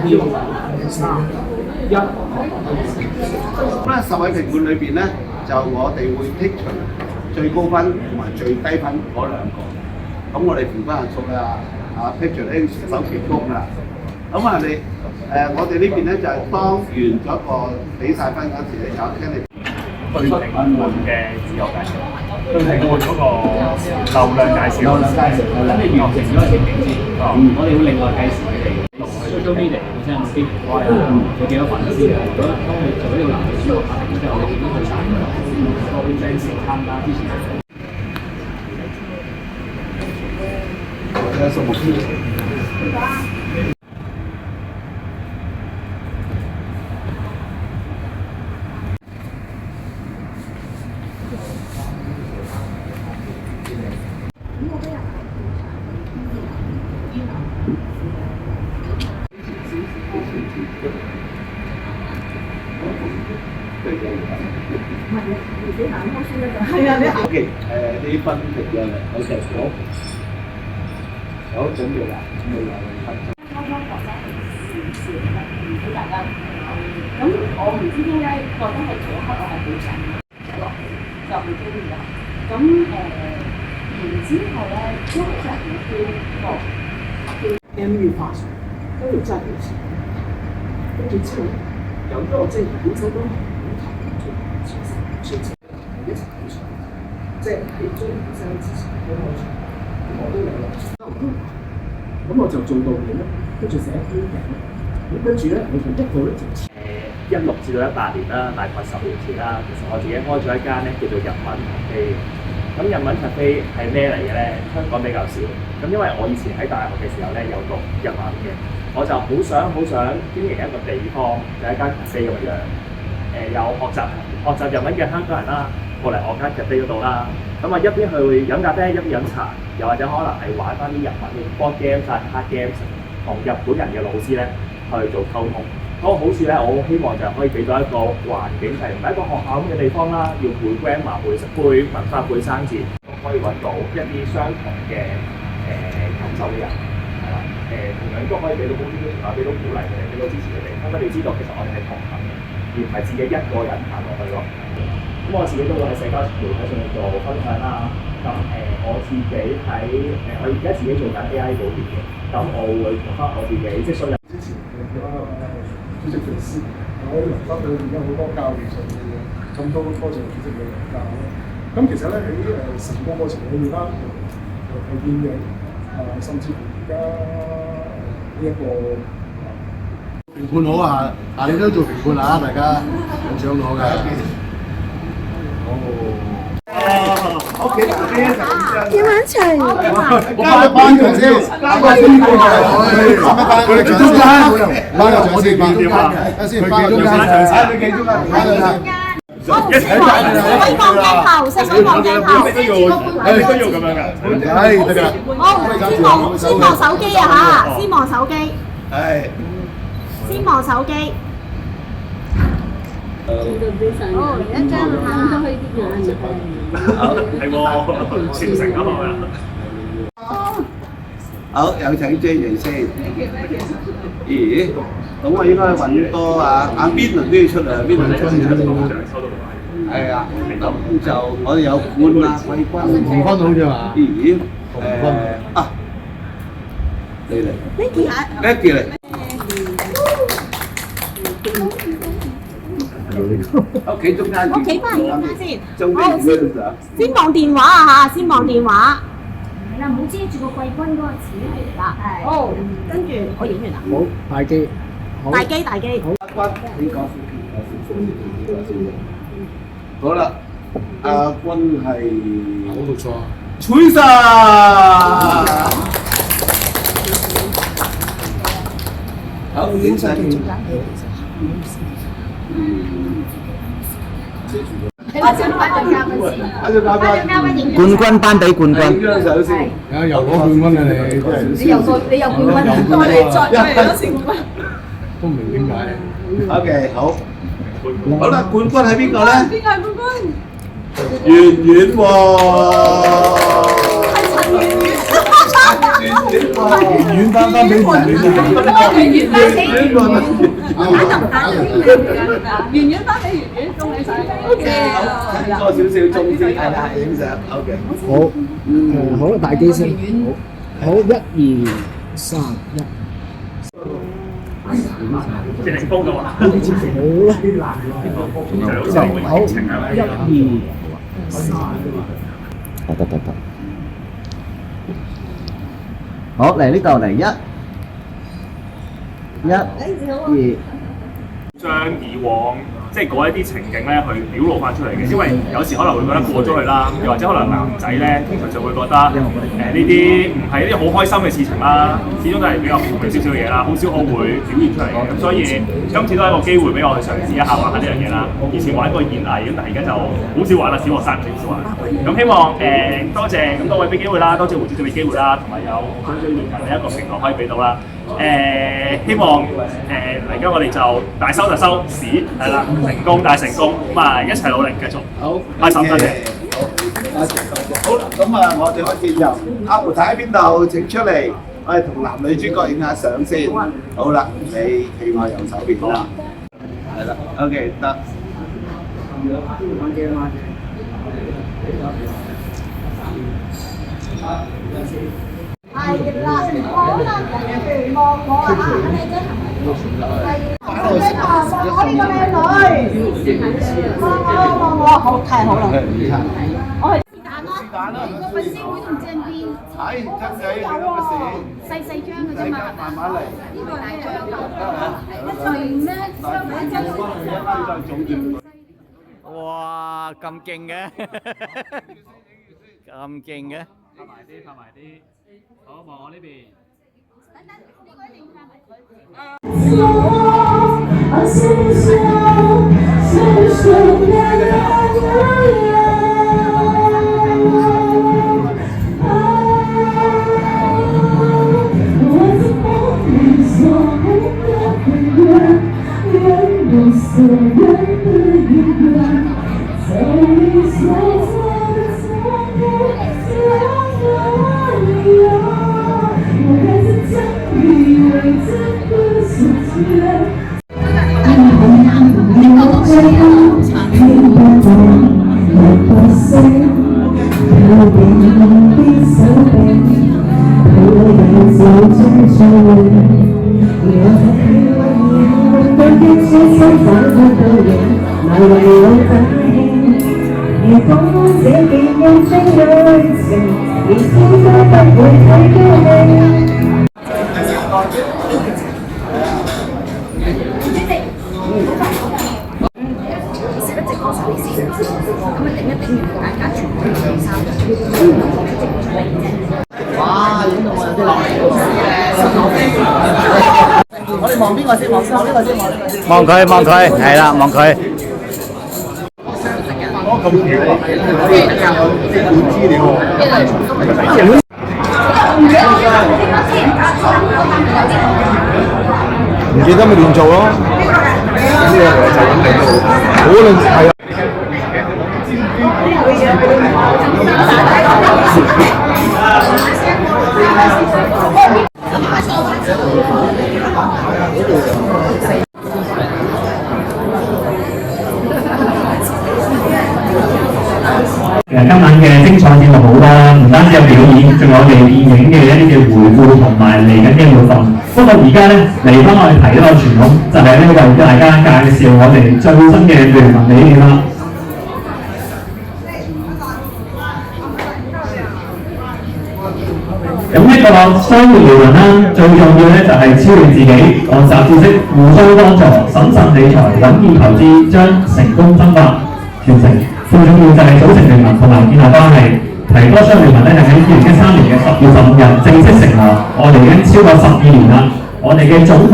2、3、1。咁10位評判裏邊咧，就我哋會剔除最高分同埋最低分嗰兩個。咁我哋評分人數啦，剔除呢首期功啦。咁我哋呢邊咧就係當完咗個俾晒分嗰時咧，有聽你對評判嘅自由介紹，對評判嗰個流量介紹，等你完成咗情景先。我哋會另外計時俾你。social media 本身有冇機會開啊？有幾多粉絲啊？如果當你做呢個男嘅主角拍完之後，我哋已經去晒㗎啦。多啲 fans 參加之前。有數目標。OK， 啲分值嘅，OK， 好，準備啦，剛剛覺得係少少嘅，俾大家咁我唔知點解覺得係嗰一刻我係好正落，就唔中意啦。咁然之後咧，因為真係唔標個 M 語法都要真嘅事，跟住之後有一個即係本身都係好投入做全程一齊好長，即係喺中學生之前好開場，我都有落咁我就做導演啦，跟住寫編劇啦，咁跟住咧我就一個咧就16至到18年啦，大概10年前啦，其實我自己開咗一間咧叫做日文咖啡。咁日文咖啡係咩嚟嘅咧？香港比較少。咁因為我以前喺大學嘅時候咧有讀日文嘅，我就好想經營一個地方，就係一間咖啡咁樣。有學習日文嘅香港人啦，過嚟我間咖啡嗰度啦。咁一邊去飲咖啡，一邊飲茶，又或者可能係玩翻啲日文嘅 board games 啊、card games， 同日本人嘅老師咧去做溝通。嗰個好處咧，我希望就係可以俾到一個環境，係唔係一個學校咁嘅地方啦，要背 grammar、背文化、背生字，可以揾到一啲相同嘅感受嘅人，係啦，同樣都可以俾到高啲嘅評價，俾到鼓勵佢哋，俾到支持佢哋，咁佢哋知道其實我哋係同行嘅，而唔係自己一個人行落去咯。咁我自己都會喺社交媒體上面做分享啦。咁我自己喺我而家自己做緊 AI 保險嘅，咁我會同翻我自己即係信任之前嘅主席老師，我哋留翻佢而家好多教技術嘅嘢，咁多謝主席嘅教啦。咁其實咧喺成個過程裏面啦，有見嘅甚至乎而家呢一個評判好啊！下年都做評判啊！大家有獎攞㗎。屋企打機一齊點樣除？我加班嘅先，加班先過嚟。佢哋中間，班個獎先點啊？先班個獎先。你幾中間？班個獎。可以望鏡頭，細水望鏡頭。都要咁樣㗎。係得㗎。好，先望手機啊嚇！先望手機。係。先望手機。哦，一張嚇。係喎，傳承啊嘛。好，有請 J 爺先。咦？咁我應該揾多邊輪都要出嚟，邊輪出嚟？係啊，咁就我哋有冠啦、季軍、紅分好似話。咦？你嚟。Becky 嚟。屋企中間。我企翻嚟中間先。中間先望電話啊嚇！先望電話。係啦，唔好遮住個季軍嗰個詞係啦。係。好，跟住我影完啦。好大機，大機大機。軍，你講。好啦，亞軍係好唔錯。吹晒。好，影相。冠軍頒俾冠軍。又攞冠軍啊你！你有冠軍，再嚟多次冠軍。都唔明點解。OK， 好。好啦，冠軍係邊個咧？邊個係冠軍？圓圓喎。係陳圓圓。遠翻翻俾人，圓圓翻俾圓圓，圓圓翻俾圓圓，恭喜晒。睇多少少鐘先，係啦，影相 OK。好，好，大機先，好，好，1、2、3、1。謝霆鋒嘅話，好啦，好，1、2、3。得。好，嚟呢度嚟1、2。將以往即係嗰一啲情景咧，去表露翻出嚟嘅。因為有時可能會覺得過咗去啦，又或者可能男仔咧，通常就會覺得呢啲唔係一啲好開心嘅事情啦，始終都係比較負面少少嘅嘢啦，好少可會表現出嚟嘅。咁所以今次都係一個機會俾我去嘗試一下玩下呢樣嘢啦。以前玩過演藝，咁但係而家就好少玩啦，小學生唔少玩。咁希望多謝咁多位俾機會啦，多謝胡主席俾機會啦，同埋有好多聯盟嘅一個承諾可以俾到啦。希望嚟緊我哋就大收特收市係啦，成功大成功，咁啊一齊努力繼續。好，開心多謝。好啦，咁啊，我哋開始由阿胡太喺邊度？請出嚟，我哋同男女主角影下相先。好啦，你企我右手邊啦。係啦 ，OK 得。係啦，好啦，望我啊，靚仔，係，靚啊，望我呢個靚女，望我，好，太好啦，我係是但咯，個粉絲會同正邊，係真係有乜事？細張嘅啫嘛，慢慢嚟。呢個係一對咩？雙板真。哇，咁勁嘅，咁勁嘅。拍埋啲，好望我呢邊。我哋望邊個先？望呢個先，望呢個先。望佢，係啦，望佢。咁遠啊！可以即管資料。唔記得咪亂做咯。呢個就咁嚟做，可能係啊。今晚嘅精彩節目好啦，唔單止有表演，仲有我哋電影嘅一啲嘅回顧同埋嚟緊嘅活動。不過而家咧嚟翻我哋提一個傳統，就係咧為大家介紹我哋最新嘅聯盟理念啦。咁一個商業聯盟啦，最重要咧就係超越自己，按照知識互相幫助，審慎理財，穩健投資，將成功分發傳承。最重要就係組成聯盟同埋建立關係。提多商聯盟咧係喺2013年嘅10月15日正式成立，我哋已經超過12年啦。我哋嘅總會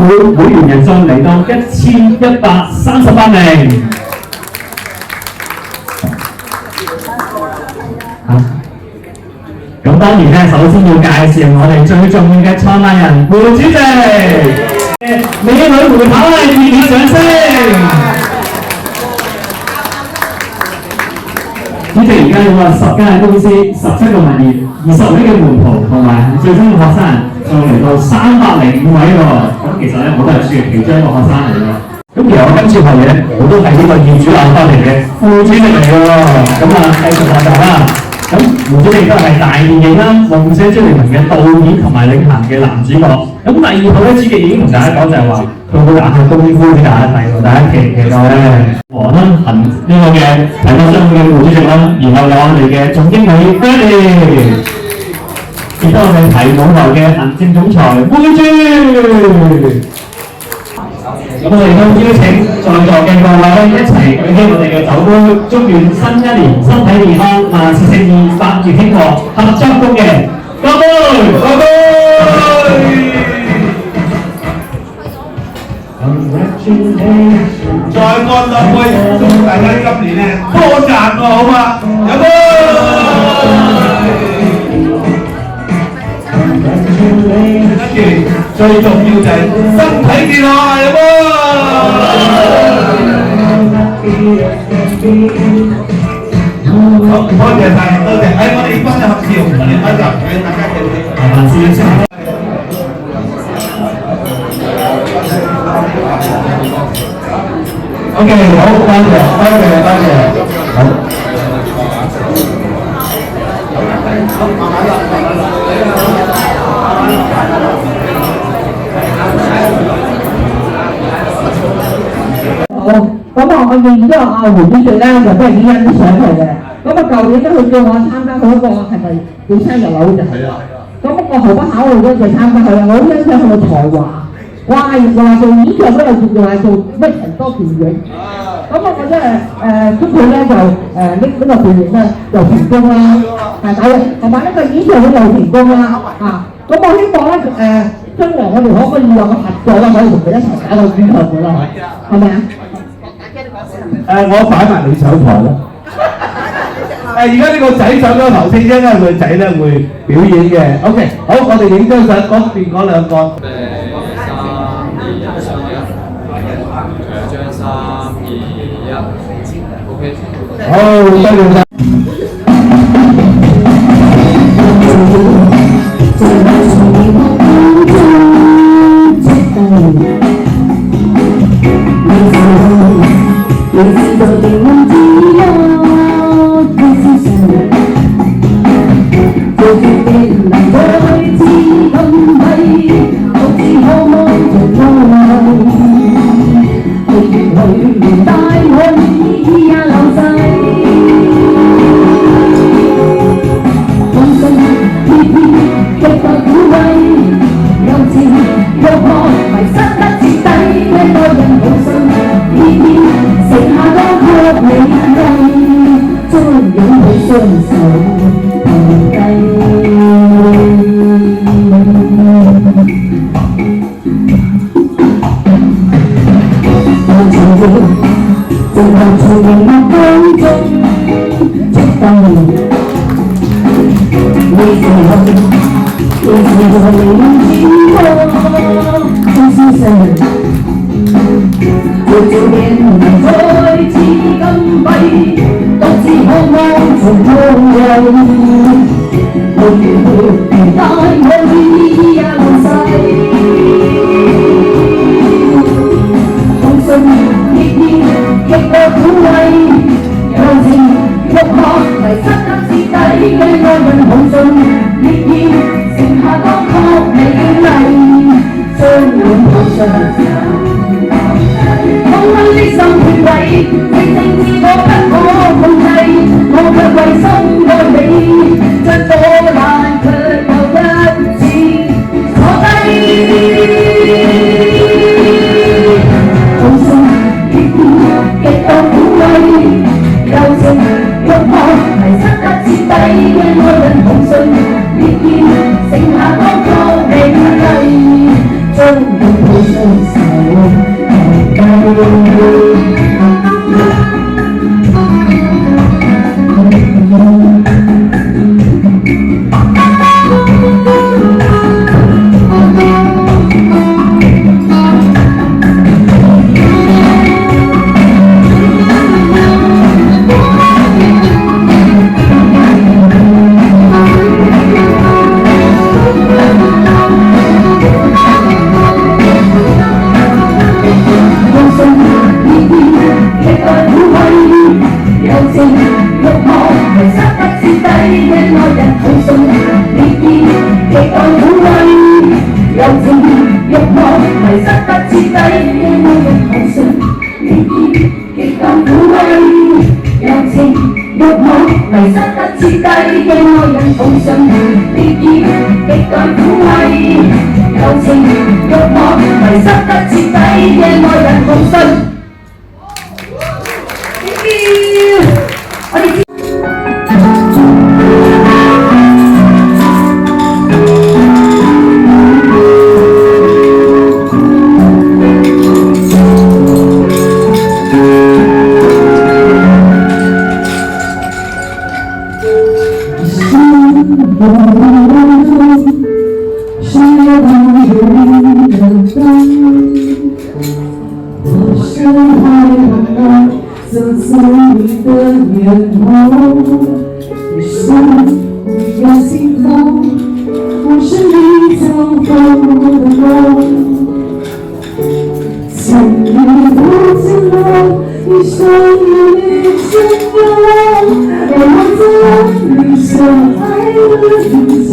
員人數嚟到1138名。咁當然咧，首先要介紹我哋最重要嘅創辦人胡主席，美女胡太，熱烈掌聲！主席而家有10間公司、17個物業、20位嘅門徒同埋最新嘅學生。就嚟到305位喎。咁其實咧，我都係算其中一個學生嚟嘅。咁其實我今次學嘢，我都係呢個業主立案法團嘅副主席嚟嘅喎。咁啊，繼續學習啦。咁胡主席都係大電影啦，《夢想招靈魂》嘅導演同埋領銜嘅男主角。咁第二套咧，主席已經同大家講就係話，佢會打下功夫俾大家睇喎，大家期唔期待咧？我啦，行呢個嘅提發商會嘅胡主席啦，然後有我哋嘅總經理 Fanny， 亦都我哋提舞台嘅行政總裁妹豬。咁我哋都邀請在座嘅各位咧一齊舉起我哋嘅酒杯，祝願新一年身體健康，萬事勝意，百業興禾，合作共贏。乾杯！乾杯！再乾兩杯，祝大家今年咧多賺喎，好嘛？飲杯！跟住最重要就係身體健康，飲杯！好，多謝晒，多謝。我哋幫你合照，我哋開集俾大家見到。OK， 好，多謝，好。好，咁我見咗阿胡主席咧，就真係幾欣賞佢嘅。咁啊，舊年咧佢叫我參加佢嗰個係咪叫生日樓就係啦。咁我毫不考慮咧就參加佢啦。我好欣賞佢嘅才華。話做演唱都有做，話做乜人多電影。咁我覺得祝佢咧就呢個電影咧就成功啦，係同埋呢個演唱會又成功啦，咁我希望咧將來我哋可唔可以有個合作啦，可以同佢一齊搞個演唱會啦，係咪啊？我擺埋你上台啦。而家呢個仔上咗頭先，因為個仔咧會表演嘅。OK， 好，我哋影張相，嗰邊嗰兩個。好，多謝晒。迷失得徹底嘅愛人奉上烈焰，極具苦味，柔情欲望，迷失得徹底嘅愛人奉上。我哋。走进你的眼眸，你是你的心痛，我是你曾疯的梦。请你不见我，你说你见我，而我在你相爱的遇见，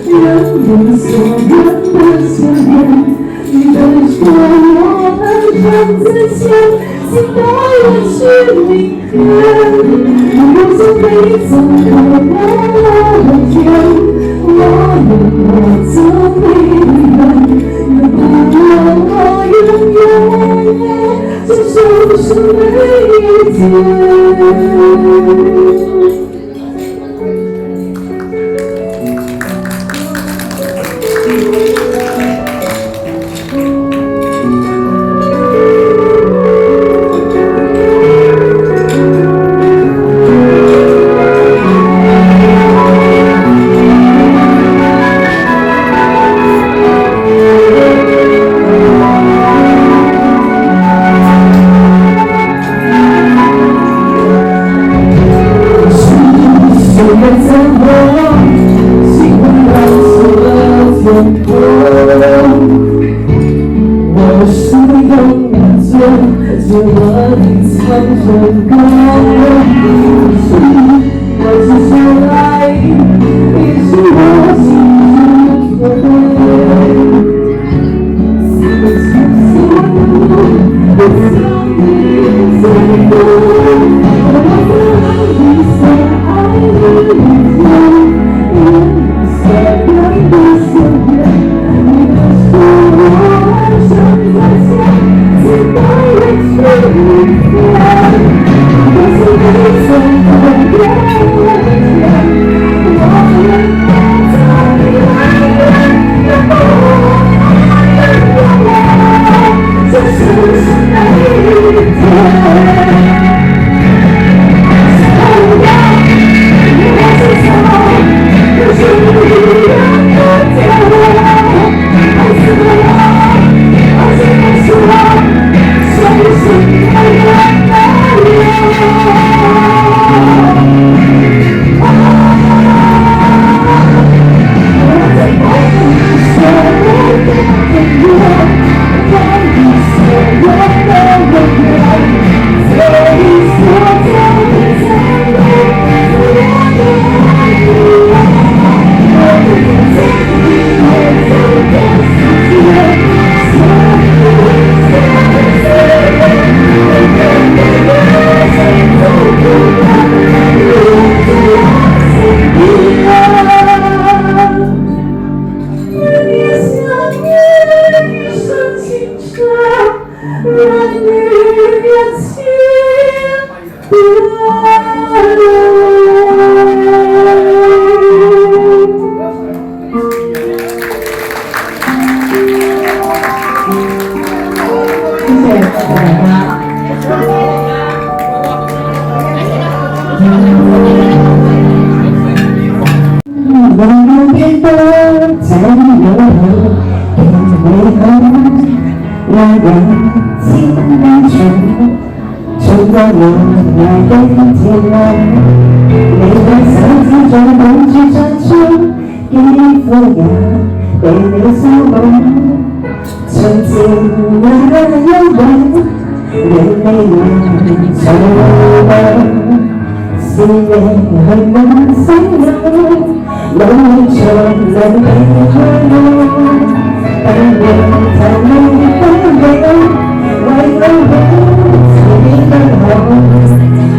人人所愿的相恋，你的说我很长自谦。心都远去明天，我从没曾看过天，我有着你的愿不我永远接受是每一天。我是永远最我的苍生歌，我是相爱，也是我心中所对。我想你最多，我在你所爱的一天，所愿的所愿。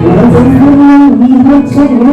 我怎可以和这人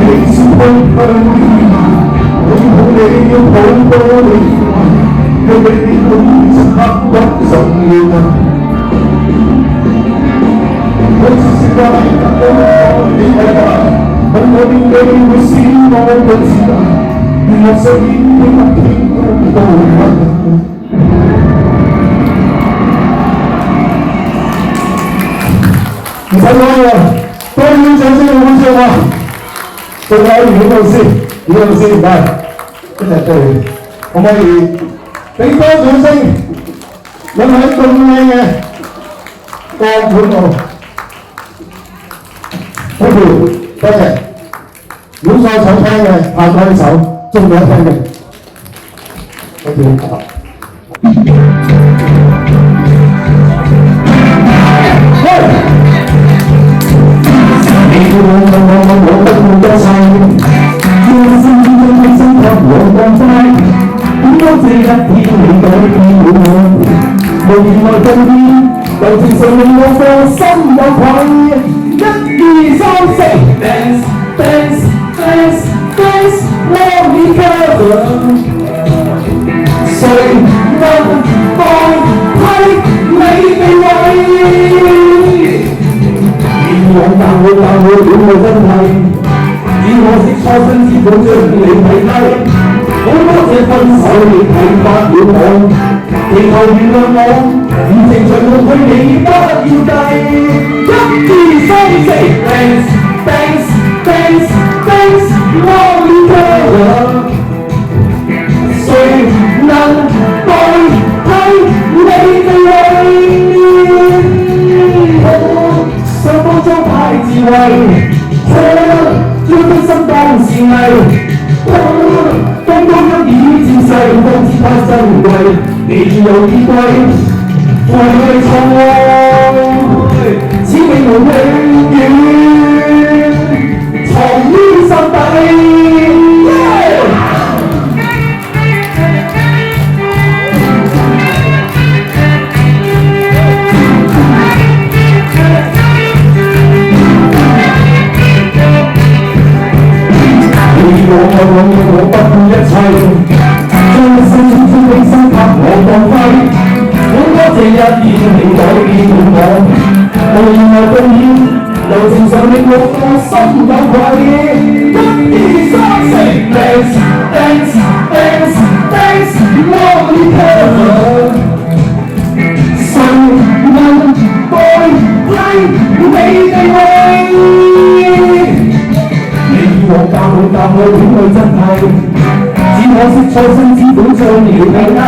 It's 碰向你抱你要抱多你讓你好此刻不重要我只是話我你係話問我點解會使我嘅自由原來雖然你不天空都有唔使講啦，當然掌聲好唱啊！仲有袁老師，袁老師唔該，真係對，可唔可以俾多掌聲？有冇喺咁靚嘅鋼盤度 ？Thank you， 多謝。如果再想聽嘅，拍嗰手，中咗聽嘅。Thank you。我不多想，要是真心給我放低，點解這一天你改變了我？無言來道歉，柔情常令我個心有愧。1、2、3、4 ，dance dance dance dance， love me together。誰能代替你地位？我教我戀愛真係，只可惜初生之犢將你睇低。好多謝分手你睇不了我，祈求原諒我，餘情長路去你不要計。1、2、3、4 ，dance dance dance dance， love me together。誰能代替你地位？想當初太智慧，要真心當是藝，當一已漸逝，方知他珍貴，你有依歸，為你錯愛，此永無永遠藏於心底。我不顧一切，將心的心給我放揮。好多謝一言你改變了我，無言來道歉，柔情常令我個心有愧。1、2、3、4 ，dance dance dance dance， love me together。誰能代替你地位？我教我戀愛真係，只可惜初生之犢將你睇低。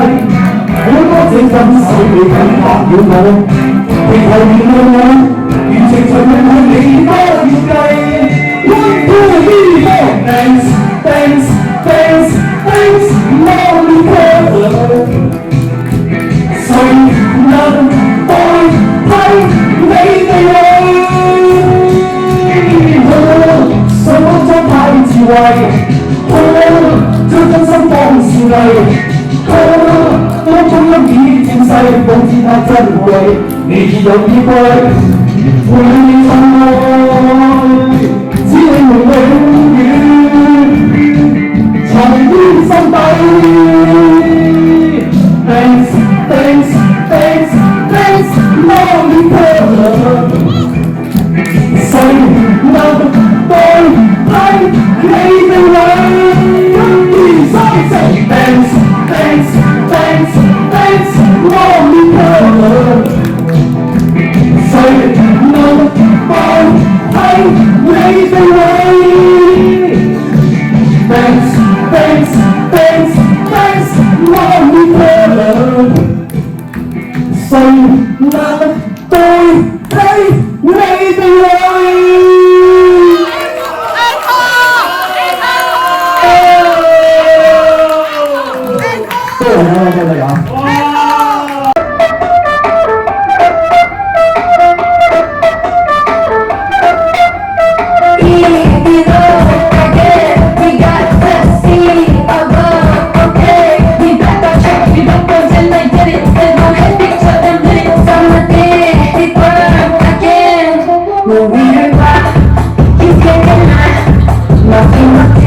好多謝分手你肯白了我，祈求原諒我，餘情長路去你不要計。1、2、3、4 ，dance dance dance dance， love me together。誰能代替你地位？想當初太智慧，將真心當是藝，當中一已漸逝，方知他珍貴，你已有依歸，陪你錯愛，只永永遠藏於心底。Dance dance dance dance， love me together。誰能代替你地位？1、2、3、4 ，dance dance dance dance， love me together。誰能代替你地位？dance dance dance dance， love me together。誰能代替你地位？Nothing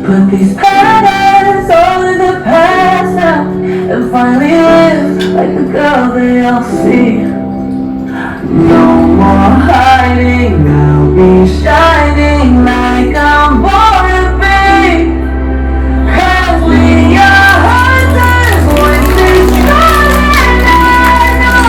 Put these patterns all in the past now, and finally live like the girl they all see. No more hiding, I'll be shining like I'm born to be. As we are hunters, voices calling, I know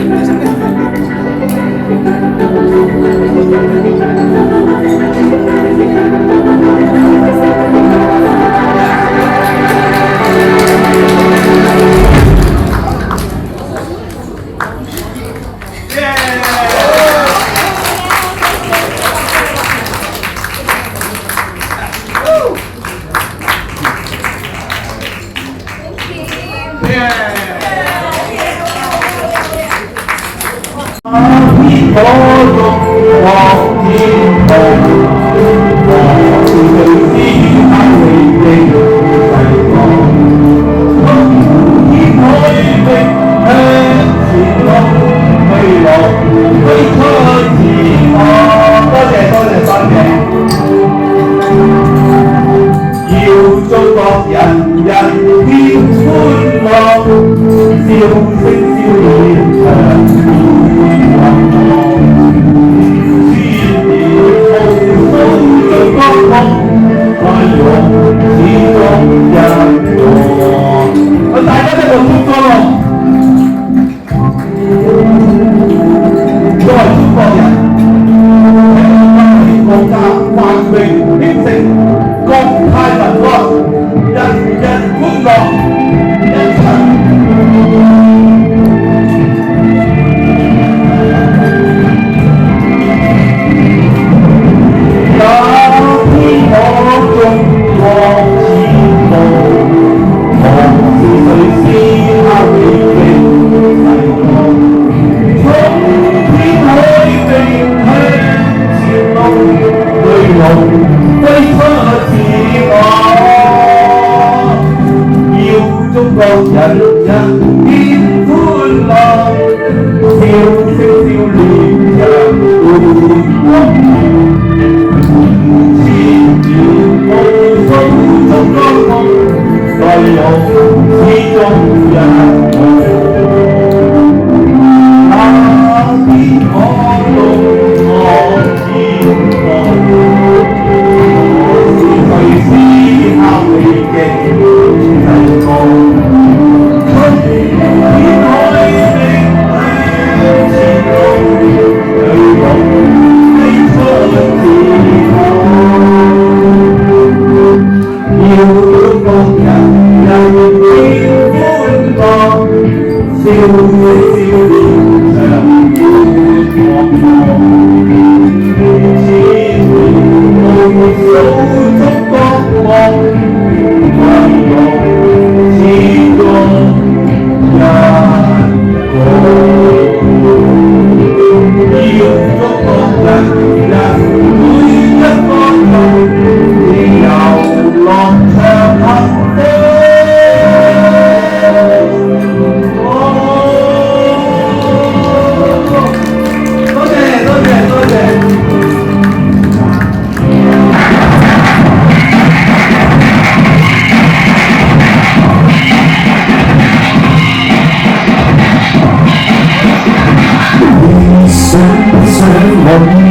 Hãy subscribe cho kênh Ghiền Mì Gõ để không bỏ lỡ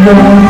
Thank you.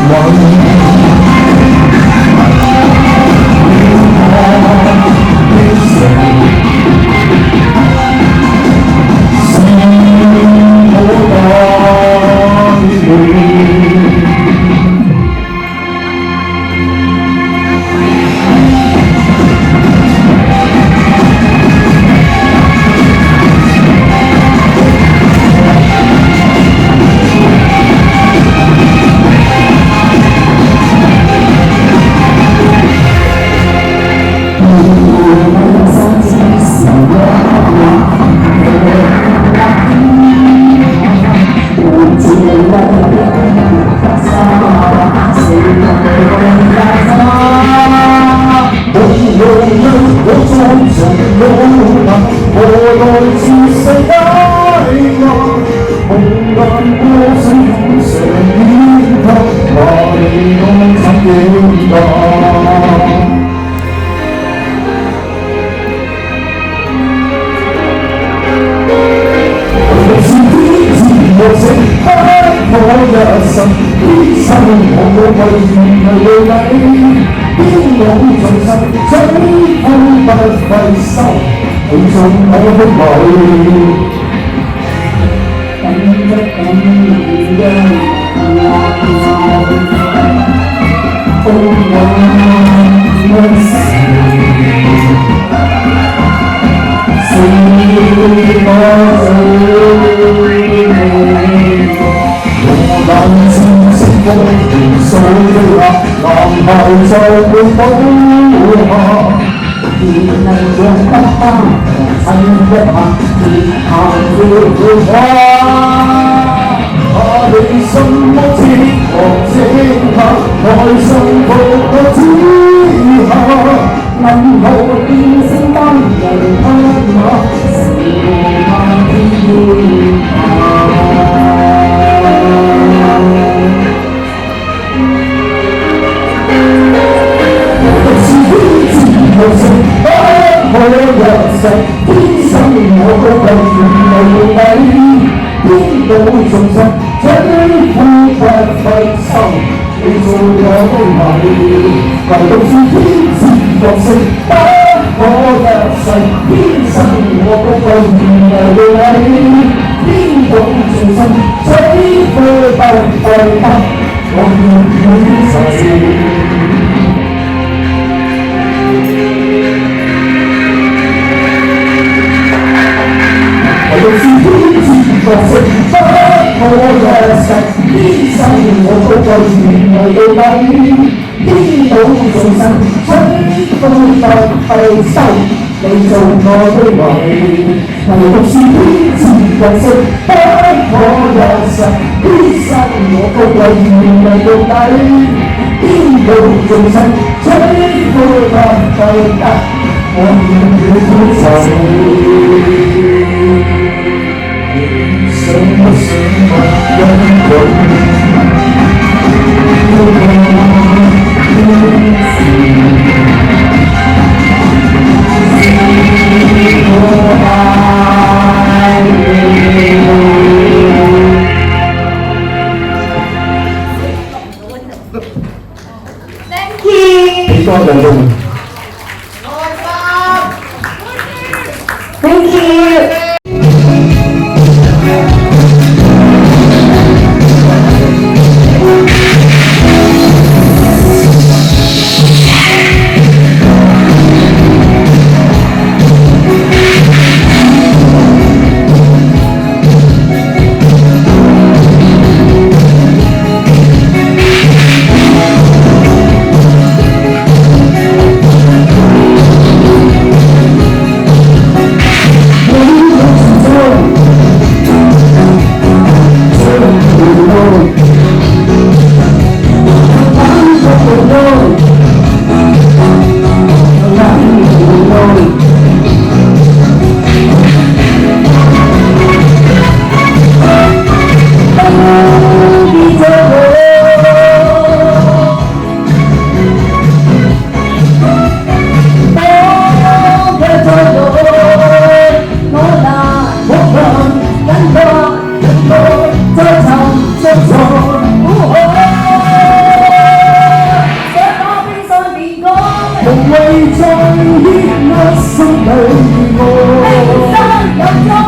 有災，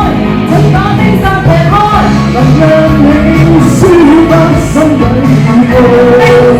請把冰山劈開，能讓你抒發心底愛。冰山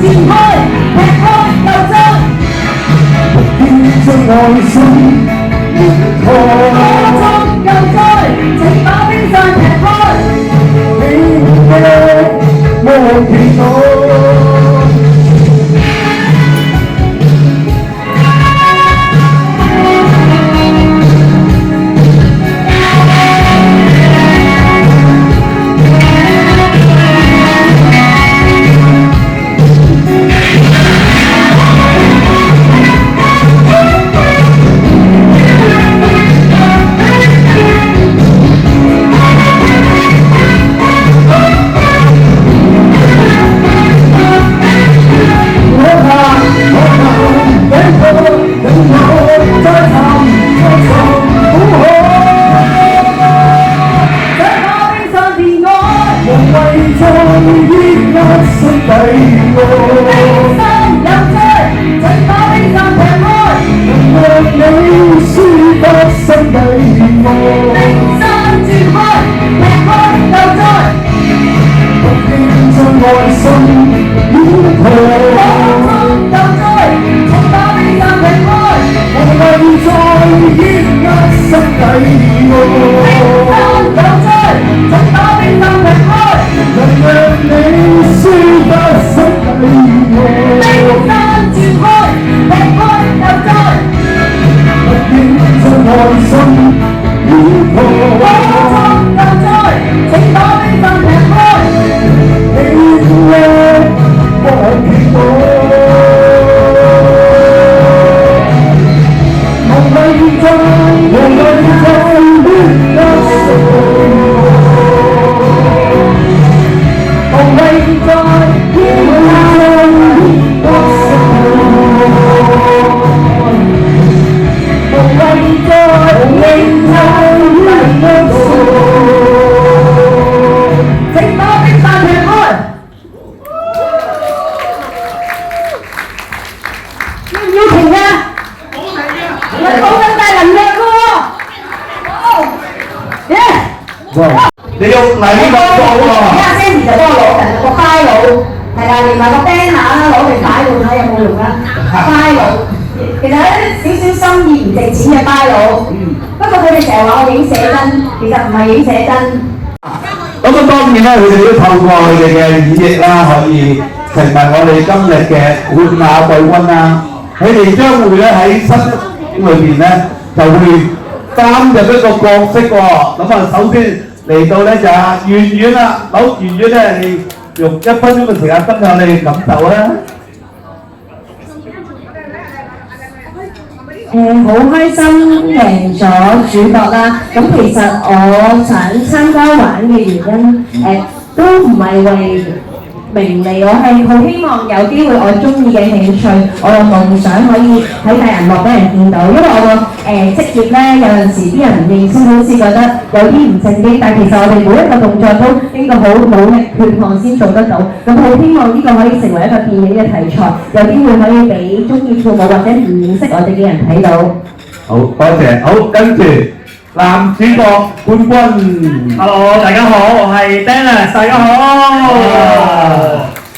展開，劈開有災，不變出愛心煙火。火中有災，請把冰山劈開，你亦可見到。我在場內，你在場外。生活在發生的現在，冰結在我，火計在我，我難忍耐再尋苦海。在於一息底愛，有災，請把冰山劈開，能讓你抒發心底愛。冰山展開，劈開有災，見出愛心煙火。火中有災，請把冰山劈開，你的我見到。你要禮物到喎。而家 Sandy 就幫我攞緊個 file， 係啦，連埋個 banner 啦，攞嚟擺度睇有冇用啦。file 其實有少少心意唔值錢嘅 file， 不過佢哋成日話我影寫真，其實唔係影寫真。咁啊當然咧，佢哋都透過佢哋嘅演繹啦，可以成為我哋今日嘅冠亞季軍啦。佢哋將會咧喺新裏邊咧就會擔入一個角色喎。咁啊，首先嚟到咧就係圓圓啦，好圓圓咧，你用1分鐘嘅時間分享你嘅感受啦。好開心贏咗主角啦！咁其實我想參加玩嘅原因，都唔係為名利，我係好希望有機會我中意嘅興趣，我嘅夢想可以喺大銀幕俾人見到。因為我個職業咧，有陣時啲人唔認識，好似覺得有啲唔正經，但其實我哋每一個動作都經過好努力血汗先做得到。咁好希望呢個可以成為一個電影嘅題材，有機會可以俾中意跳舞或者唔認識我哋嘅人睇到。好，多謝。好，跟住男主角冠軍。 Hello， 大家好，我係 Dennis， 大家好。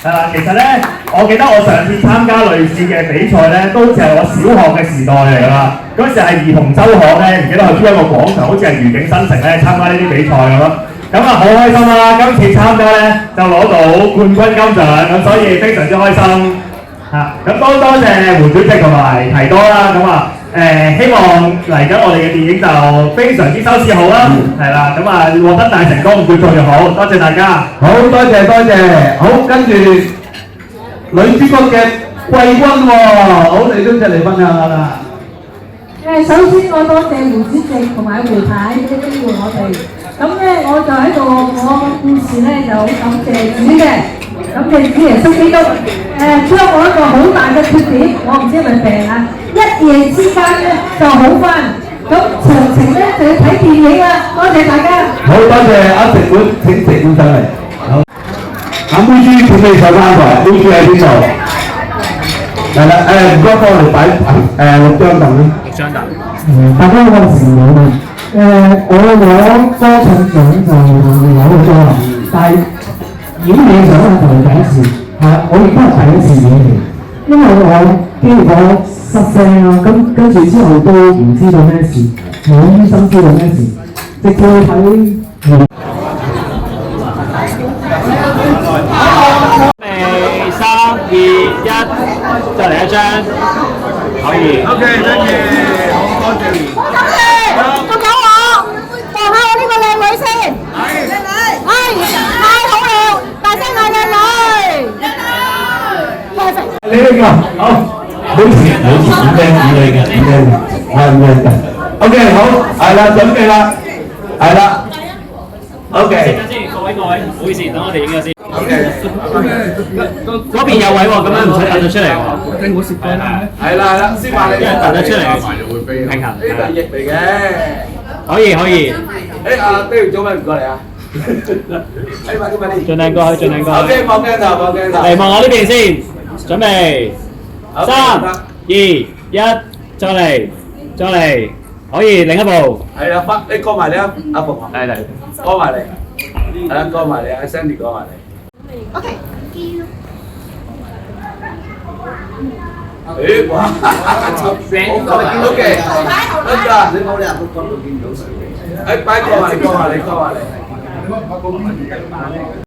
係啦，其實咧，我記得我上次參加類似嘅比賽咧，都好似係我小學嘅時代嚟㗎啦。嗰時係兒童周刊咧，唔記得去邊一個廣場，好似係愉景新城咧參加呢啲比賽咁咯。咁啊好開心啦！今次參加咧就攞到冠軍金獎，咁所以非常之開心嚇。咁多謝胡主席同埋提多啦。咁啊希望嚟緊我哋嘅電影就非常之收視好啦，係啦。咁啊獲得大成功，越做越好。多謝大家。好多謝多謝。好，跟住女主角嘅季軍喎，好，你都出嚟分享下啦。首先我多謝胡主席同埋胡太俾機會我哋。咁咧我就喺度，我個故事咧就好感謝主嘅，感謝主耶穌基督。將我一個好大嘅缺點，我唔知係咪病啊，一夜之間咧就好翻。咁詳情咧就要睇電影啦。多謝大家。好多謝阿食館，請食館上嚟。好，阿妹豬請你上翻台，妹豬喺邊度？係啦，唔該幫我哋擺6張凳啦。6張凳。大家好，我係成龍啊。我攞歌唱獎就攞好多啦，但係演戲獎係頭第一次，我亦都係第一次演戲，因為我經過失聲啦，跟住之後都唔知道咩事，冇醫生知道咩事，直至睇。3、2、1，再嚟一張，可以。OK，thank you，好多謝。仲有我，望下我呢個靚女先。靚女。太好了，大聲嗌靚女。呢個好，好似點靚，係唔靚嘅。OK， 好，係啦，準備啦，係啦。OK。各位，唔好意思，等我哋影咗先。嗰邊有位喎，咁樣唔使突咗出嚟喎。係啦，先話你突咗出嚟，平衡。呢個係翼嚟嘅。可以。阿不如做咩唔過嚟啊？快啲。盡量過去。OK，望鏡頭。嚟望我呢邊先，準備。3、2、1，再嚟，可以另一步。係啦，你過埋嚟啊，阿鳳。嚟，過埋嚟。係啦，過埋嚟，阿 Sandy 過埋嚟。OK。誒，哇！好，OK，得㗎，你冇理由都講到見到水嘅。誒，快過埋嚟。